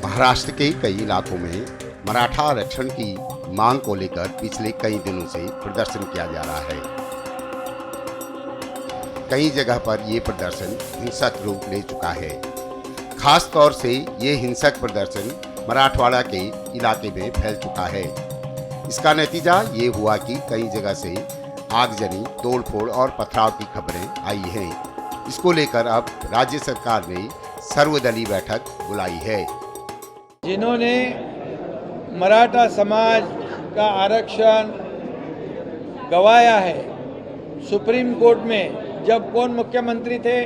महाराष्ट्र के कई इलाकों में मराठा आरक्षण की मांग को लेकर पिछले कई दिनों से प्रदर्शन किया जा रहा है। कई जगह पर ये प्रदर्शन हिंसक रूप ले चुका है। खास तौर से ये हिंसक प्रदर्शन मराठवाड़ा के इलाके में फैल चुका है। इसका नतीजा ये हुआ कि कई जगह से आगजनी, तोड़फोड़ और पथराव की खबरें आई हैं। इसको लेकर अब राज्य सरकार ने सर्वदलीय बैठक बुलाई है। जिन्होंने मराठा समाज का आरक्षण गंवाया है, सुप्रीम कोर्ट में जब कौन मुख्यमंत्री थे,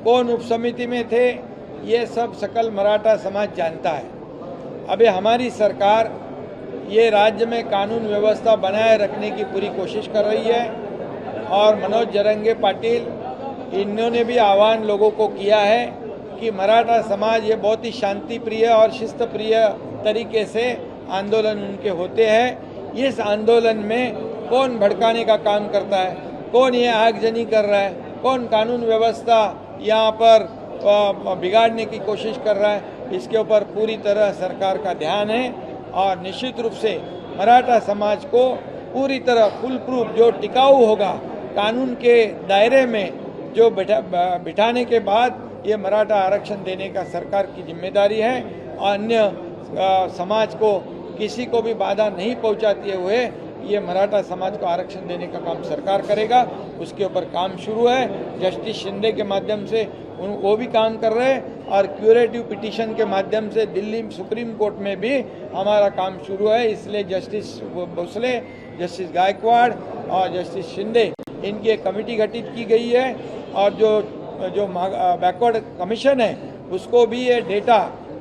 कौन उपसमिति में थे, ये सब सकल मराठा समाज जानता है। अभी हमारी सरकार ये राज्य में कानून व्यवस्था बनाए रखने की पूरी कोशिश कर रही है और मनोज जरंगे पाटिल इन्होंने भी आह्वान लोगों को किया है कि मराठा समाज ये बहुत ही शांति प्रिय और शिस्त प्रिय तरीके से आंदोलन उनके होते हैं। इस आंदोलन में कौन भड़काने का काम करता है, कौन ये आगजनी कर रहा है, कौन कानून व्यवस्था यहाँ पर बिगाड़ने की कोशिश कर रहा है, इसके ऊपर पूरी तरह सरकार का ध्यान है और निश्चित रूप से मराठा समाज को पूरी तरह फुल प्रूफ जो टिकाऊ होगा कानून के दायरे में जो बिठाने के बाद ये मराठा आरक्षण देने का सरकार की जिम्मेदारी है। अन्य समाज को किसी को भी बाधा नहीं पहुंचाते हुए ये मराठा समाज को आरक्षण देने का काम सरकार करेगा। उसके ऊपर काम शुरू है। जस्टिस शिंदे के माध्यम से वो भी काम कर रहे हैं और क्यूरेटिव पिटीशन के माध्यम से दिल्ली सुप्रीम कोर्ट में भी हमारा काम शुरू है। इसलिए जस्टिस भोसले, जस्टिस गायकवाड़ और जस्टिस शिंदे इनकी एक कमेटी गठित की गई है और जो बैकवर्ड कमीशन है उसको भी ये डेटा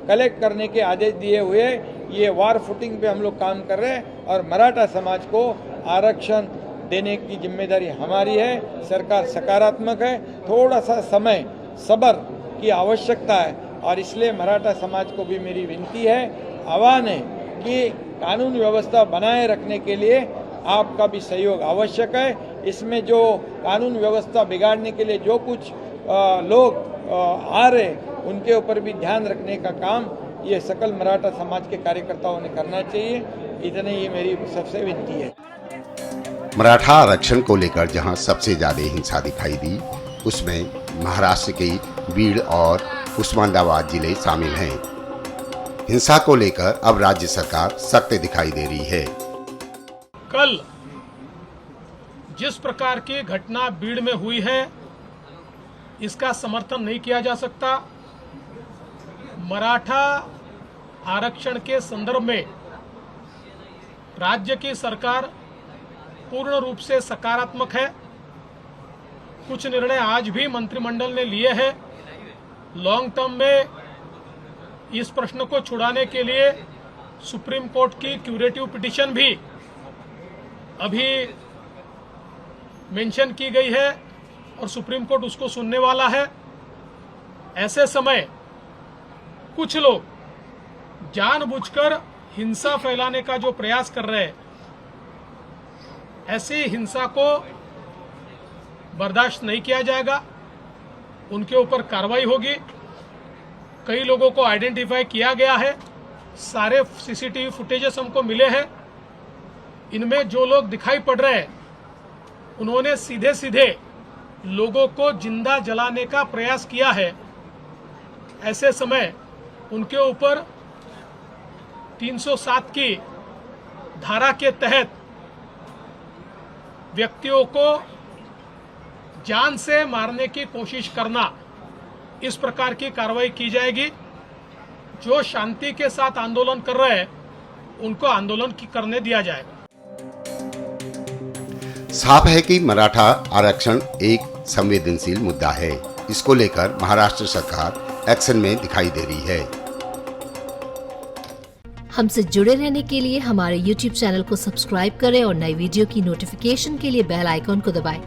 कलेक्ट करने के आदेश दिए हुए ये वार फुटिंग पे हम लोग काम कर रहे हैं और मराठा समाज को आरक्षण देने की जिम्मेदारी हमारी है। सरकार सकारात्मक है। थोड़ा सा समय सब्र की आवश्यकता है और इसलिए मराठा समाज को भी मेरी विनती है, आह्वान है कि कानून व्यवस्था बनाए रखने के लिए आपका भी सहयोग आवश्यक है। इसमें जो कानून व्यवस्था बिगाड़ने के लिए जो कुछ लोग आ रहे उनके ऊपर भी ध्यान रखने का काम ये सकल मराठा समाज के कार्यकर्ताओं ने करना चाहिए। इतने ये मेरी सबसे विनती है। मराठा आरक्षण को लेकर जहां सबसे ज्यादा हिंसा दिखाई दी, उसमें महाराष्ट्र के बीड़ और उस्मानाबाद जिले शामिल हैं। हिंसा को लेकर अब राज्य सरकार सख्त दिखाई दे रही है। कल जिस प्रकार की घटना बीड़ में हुई है, इसका समर्थन नहीं किया जा सकता। मराठा आरक्षण के संदर्भ में राज्य की सरकार पूर्ण रूप से सकारात्मक है। कुछ निर्णय आज भी मंत्रिमंडल ने लिए हैं। लॉन्ग टर्म में इस प्रश्न को छुड़ाने के लिए सुप्रीम कोर्ट की क्यूरेटिव पिटीशन भी अभी मेंशन की गई है और सुप्रीम कोर्ट उसको सुनने वाला है। ऐसे समय कुछ लोग जानबूझकर हिंसा फैलाने का जो प्रयास कर रहे हैं, ऐसी हिंसा को बर्दाश्त नहीं किया जाएगा। उनके ऊपर कार्रवाई होगी। कई लोगों को आइडेंटिफाई किया गया है। सारे सीसीटीवी फुटेजेस हमको मिले हैं। इनमें जो लोग दिखाई पड़ रहे हैं उन्होंने सीधे सीधे लोगों को जिंदा जलाने का प्रयास किया है। ऐसे समय उनके ऊपर 307 की धारा के तहत व्यक्तियों को जान से मारने की कोशिश करना, इस प्रकार की कार्रवाई की जाएगी। जो शांति के साथ आंदोलन कर रहे हैं उनको आंदोलन करने दिया जाएगा। साफ है कि मराठा आरक्षण एक संवेदनशील मुद्दा है। इसको लेकर महाराष्ट्र सरकार एक्शन में दिखाई दे रही है। हमसे जुड़े रहने के लिए हमारे YouTube चैनल को सब्सक्राइब करें और नई वीडियो की नोटिफिकेशन के लिए बेल आइकॉन को दबाएं।